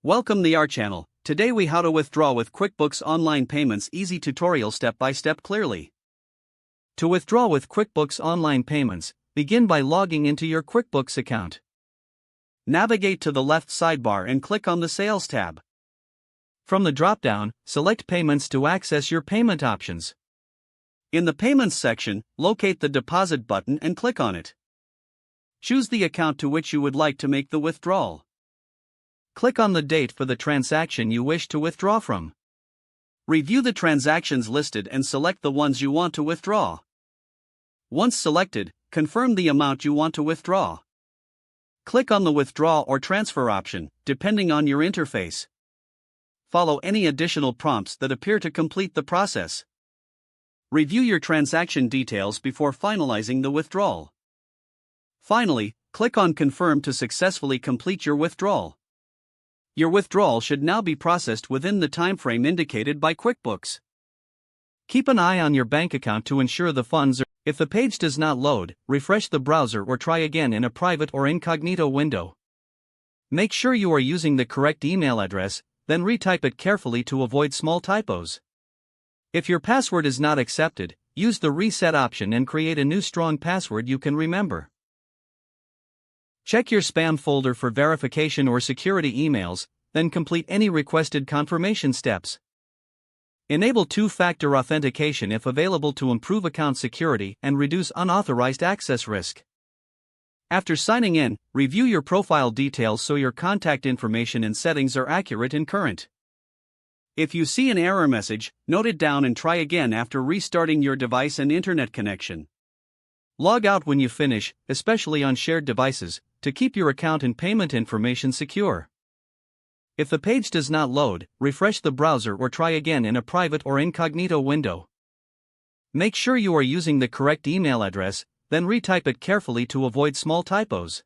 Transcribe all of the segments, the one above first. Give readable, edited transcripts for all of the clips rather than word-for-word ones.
Welcome to our channel. Today we how to withdraw with QuickBooks Online Payments easy tutorial step by step clearly. To withdraw with QuickBooks Online Payments, begin by logging into your QuickBooks account. Navigate to the left sidebar and click on the Sales tab. From the drop-down, select Payments to access your payment options. In the Payments section, locate the Deposit button and click on it. Choose the account to which you would like to make the withdrawal. Click on the date for the transaction you wish to withdraw from. Review the transactions listed and select the ones you want to withdraw. Once selected, confirm the amount you want to withdraw. Click on the Withdraw or Transfer option, depending on your interface. Follow any additional prompts that appear to complete the process. Review your transaction details before finalizing the withdrawal. Finally, click on Confirm to successfully complete your withdrawal. Your withdrawal should now be processed within the timeframe indicated by QuickBooks. Keep an eye on your bank account to ensure the funds are. If the page does not load, refresh the browser or try again in a private or incognito window. Make sure you are using the correct email address, then retype it carefully to avoid small typos. If your password is not accepted, use the Reset option and create a new strong password you can remember. Check your spam folder for verification or security emails, then complete any requested confirmation steps. Enable two-factor authentication if available to improve account security and reduce unauthorized access risk. After signing in, review your profile details so your contact information and settings are accurate and current. If you see an error message, note it down and try again after restarting your device and internet connection. Log out when you finish, especially on shared devices, to keep your account and payment information secure. If the page does not load, refresh the browser or try again in a private or incognito window. Make sure you are using the correct email address, then retype it carefully to avoid small typos.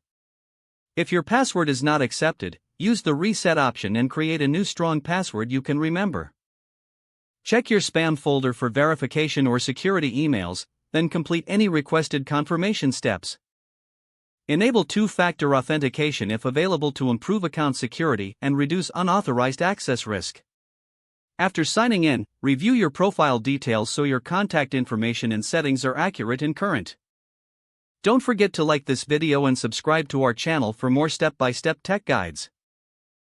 If your password is not accepted, use the Reset option and create a new strong password you can remember. Check your spam folder for verification or security emails, then complete any requested confirmation steps. Enable two-factor authentication if available to improve account security and reduce unauthorized access risk. After signing in, review your profile details so your contact information and settings are accurate and current. Don't forget to like this video and subscribe to our channel for more step-by-step tech guides.